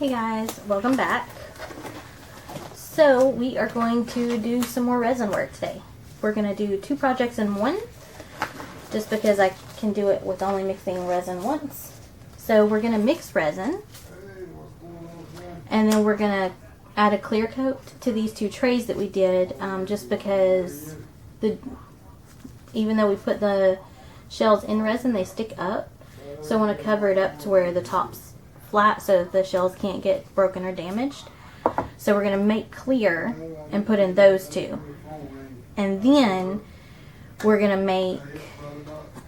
Hey guys, welcome back. So we are going to do some more resin work today. We're going to do 2 projects in one, just because I can do it with only mixing resin once. So we're going to mix resin, and then we're going to add a clear coat to these 2 trays that we did, just because even though we put the shells in resin, they stick up. So I want to cover it up to where the top's flat so the shells can't get broken or damaged. So we're going to make clear and put in those 2. And then we're going to make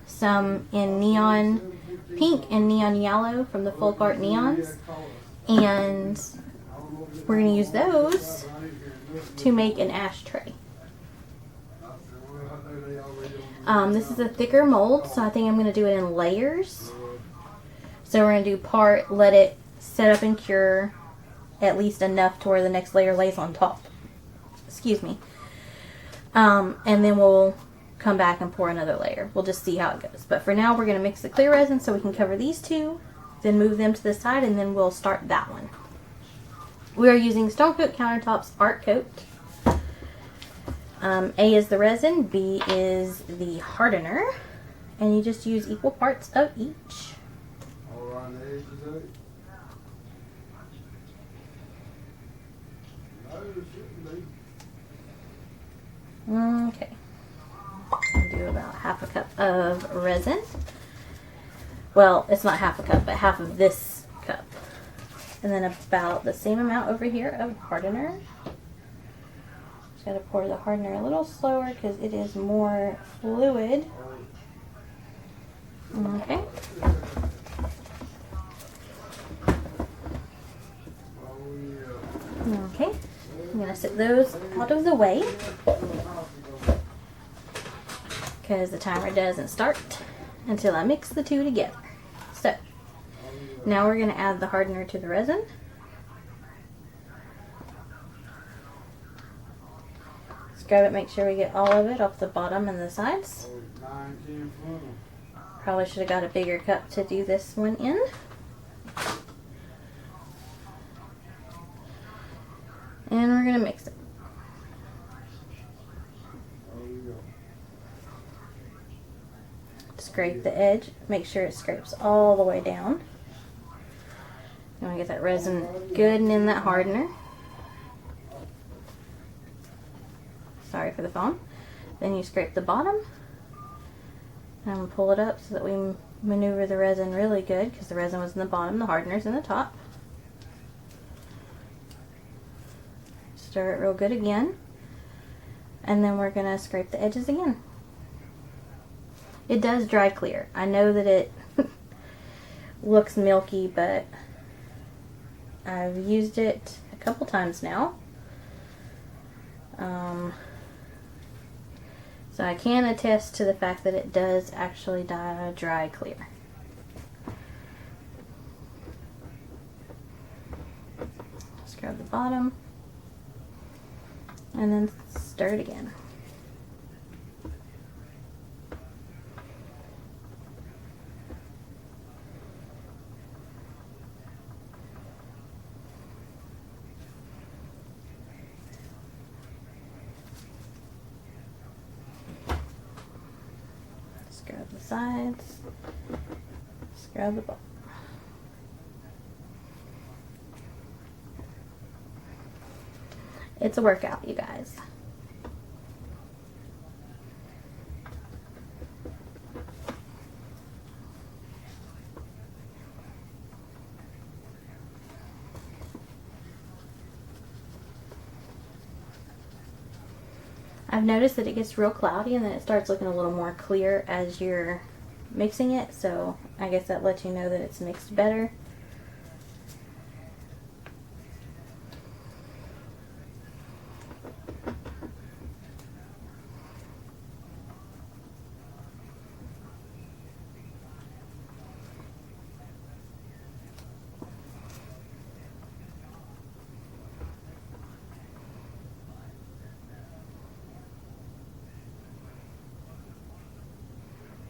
some in neon pink and neon yellow from the Folk Art neons. And we're going to use those to make an ashtray. This is a thicker mold, so I think I'm going to do it in layers. So we're going to do part, let it set up and cure at least enough to where the next layer lays on top. Excuse me. And then we'll come back and pour another layer. We'll just see how it goes. But for now, we're going to mix the clear resin so we can cover these 2, then move them to the side, and then we'll start that one. We are using Stone Coat Countertops Art Coat. A is the resin, B is the hardener, and you just use equal parts of each. Around the edges of it? No, it shouldn't be. Okay. I'll do about half a cup of resin. Well, it's not half a cup, but half of this cup. And then about the same amount over here of hardener. Just gotta pour the hardener a little slower because it is more fluid. Okay. Okay, I'm going to set those out of the way because the timer doesn't start until I mix the 2 together. So, now we're going to add the hardener to the resin. Scrub it, make sure we get all of it off the bottom and the sides. Probably should have got a bigger cup to do this one in. And we're going to mix it. Scrape the edge. Make sure it scrapes all the way down. You want to get that resin good and in that hardener. Sorry for the phone. Then you scrape the bottom. And pull it up so that we maneuver the resin really good, because the resin was in the bottom, the hardener's in the top. Stir it real good again, and then we're going to scrape the edges again. It does dry clear. I know that it looks milky, but I've used it a couple times now. So I can attest to the fact that it does actually dry clear. Scrub the bottom. And then stir it again. Scrub the sides. Scrub the bottom. It's a workout, you guys. I've noticed that it gets real cloudy and then it starts looking a little more clear as you're mixing it, so I guess that lets you know that it's mixed better.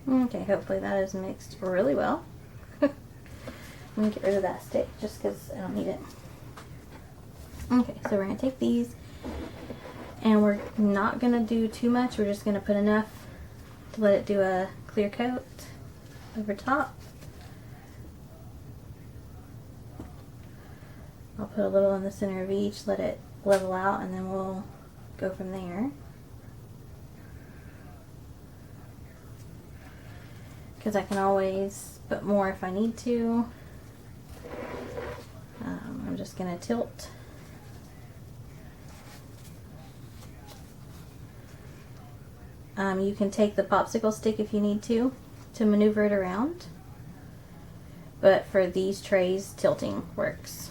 Okay, hopefully that is mixed really well. Let me get rid of that stick just because I don't need it. Okay, so we're going to take these and we're not going to do too much. We're just going to put enough to let it do a clear coat over top. I'll put a little in the center of each, let it level out, and then we'll go from there. Because I can always put more if I need to. I'm just going to tilt. You can take the popsicle stick if you need to maneuver it around. But for these trays, tilting works.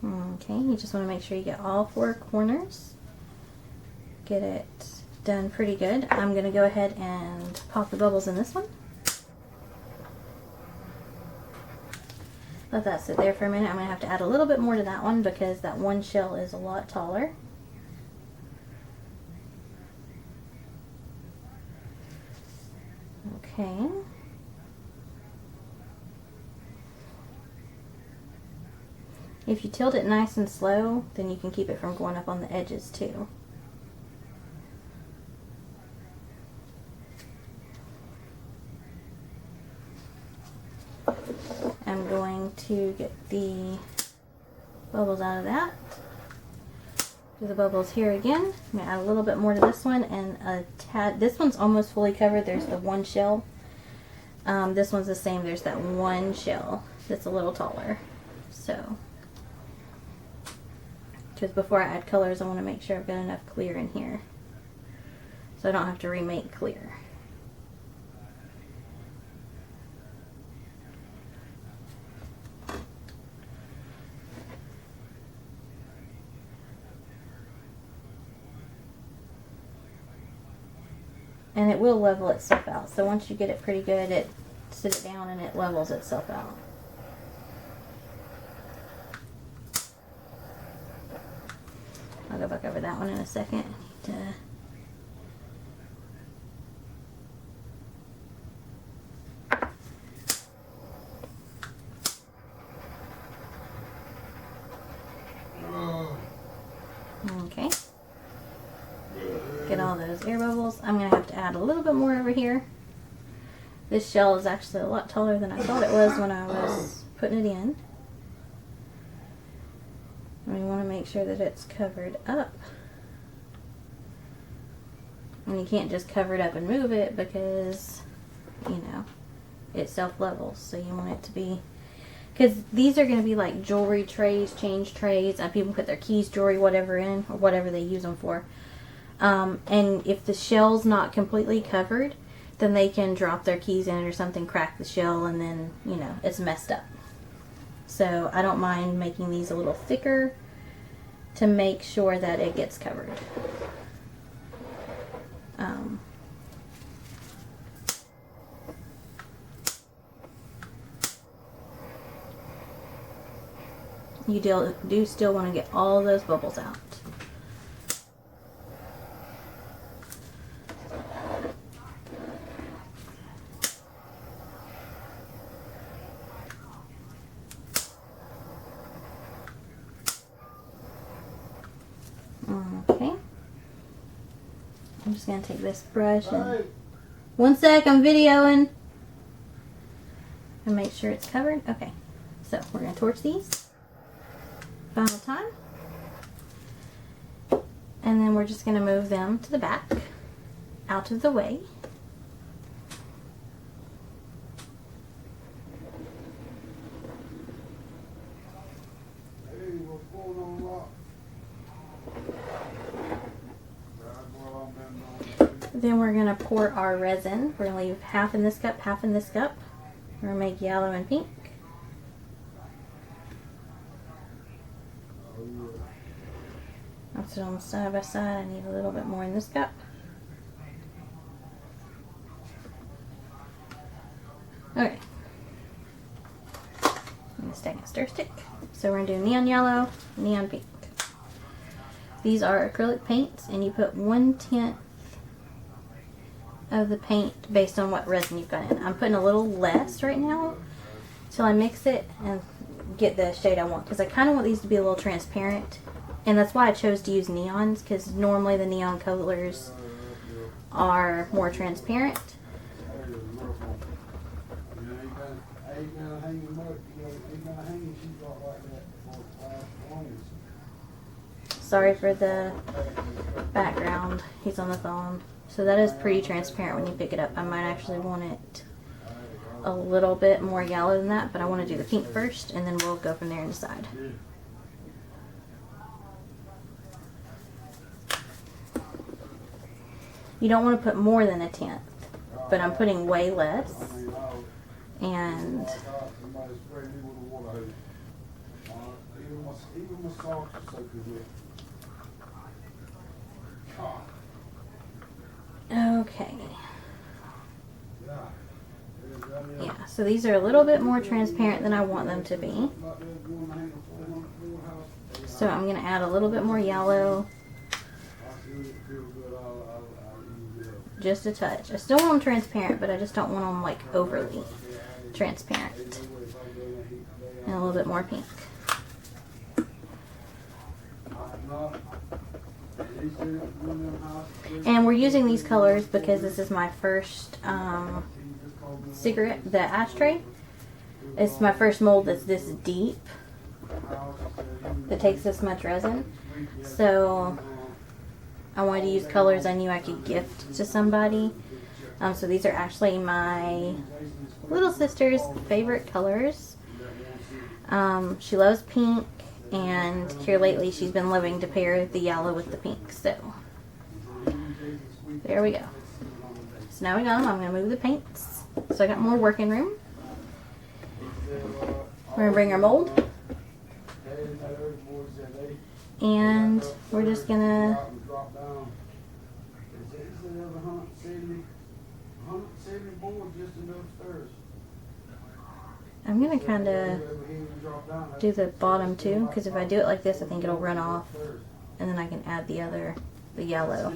Okay, you just want to make sure you get all 4 corners. Get it done pretty good. I'm going to go ahead and pop the bubbles in this one. Let that sit there for a minute. I'm going to have to add a little bit more to that one because that one shell is a lot taller. Okay. If you tilt it nice and slow, then you can keep it from going up on the edges too. I'm going to get the bubbles out of that. Do the bubbles here again. I'm going to add a little bit more to this one and a tad. This one's almost fully covered. There's the one shell. This one's the same. There's that one shell that's a little taller. So, because before I add colors, I want to make sure I've got enough clear in here, so I don't have to remake clear. And it will level itself out. So once you get it pretty good, it sits down and it levels itself out. I'll go back over that one in a second. I need to... Okay. Get all those air bubbles. I'm going to have to add a little bit more over here. This shell is actually a lot taller than I thought it was when I was putting it in. And we want to make sure that it's covered up. And you can't just cover it up and move it because, you know, it self-levels. So you want it to be... Because these are going to be like jewelry trays, change trays. People put their keys, jewelry, whatever in, or whatever they use them for. And if the shell's not completely covered, then they can drop their keys in it or something, crack the shell, and then, you know, it's messed up. So I don't mind making these a little thicker to make sure that it gets covered. You do still want to get all those bubbles out. Okay. I'm just going to take this brush and... One sec, I'm videoing. And make sure it's covered. Okay. So, we're going to torch these. Final time. And then we're just going to move them to the back. Out of the way. Then we're going to pour our resin. We're going to leave half in this cup, half in this cup. We're going to make yellow and pink. I'll sit them side by side. I need a little bit more in this cup. Okay. I'm going to stick a stir stick. So we're going to do neon yellow, neon pink. These are acrylic paints, and you put 1/10 of the paint based on what resin you've got in. I'm putting a little less right now till I mix it and get the shade I want, because I kind of want these to be a little transparent, and that's why I chose to use neons, because normally the neon colors are more transparent. Sorry for the background, he's on the phone. So that is pretty transparent when you pick it up. I might actually want it a little bit more yellow than that, but I want to do the pink first, and then we'll go from there and decide. You don't want to put more than 1/10, but I'm putting way less. And okay. Yeah, so these are a little bit more transparent than I want them to be. So I'm going to add a little bit more yellow. Just a touch. I still want them transparent, but I just don't want them like overly transparent. And a little bit more pink. And we're using these colors because this is my first cigarette, the Ashtray. It's my first mold that's this deep, that takes this much resin. So I wanted to use colors I knew I could gift to somebody. So these are actually my little sister's favorite colors. She loves pink, and here lately she's been loving to pair the yellow with the pink. So there we go. So now we got them. I'm going to move the paints. So I got more working room. We're going to bring our mold. And we're just going to I'm going to kind of do the bottom too, because if I do it like this, I think it'll run off, and then I can add the yellow,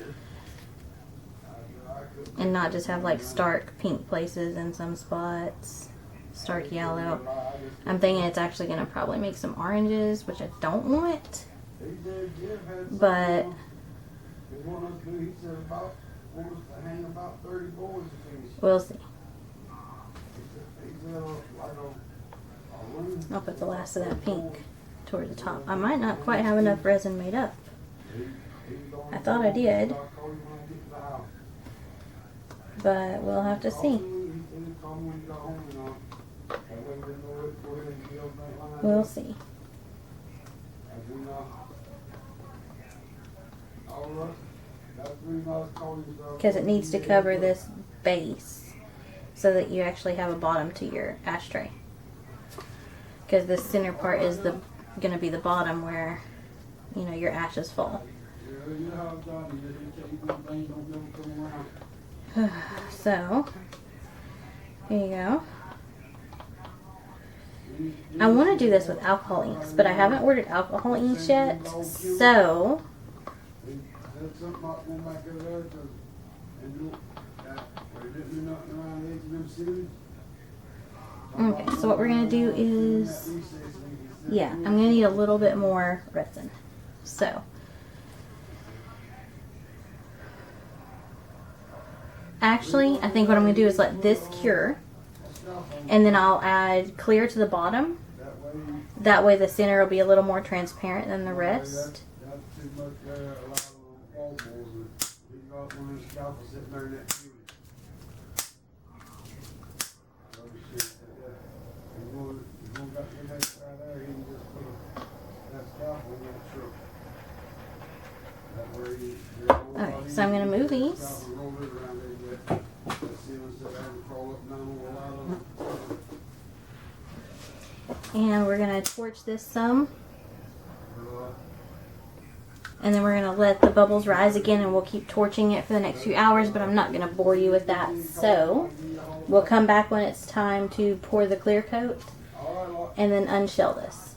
and not just have like stark pink places in some spots, stark yellow. I'm thinking it's actually going to probably make some oranges, which I don't want, but we'll see. I'll put the last of that pink toward the top. I might not quite have enough resin made up. I thought I did, but we'll have to see. We'll see. Because it needs to cover this base so that you actually have a bottom to your ashtray. Because the center part is going to be the bottom where, you know, your ashes fall. So, here you go. I want to do this with alcohol inks, but I haven't ordered alcohol inks yet, so okay, so what we're going to do is, yeah, I'm going to need a little bit more resin. So, actually, I think what I'm going to do is let this cure, and then I'll add clear to the bottom. That way the center will be a little more transparent than the rest. Okay, so I'm going to move these. And we're going to torch this some. And then we're going to let the bubbles rise again, and we'll keep torching it for the next few hours, but I'm not going to bore you with that. So we'll come back when it's time to pour the clear coat and then unshell this.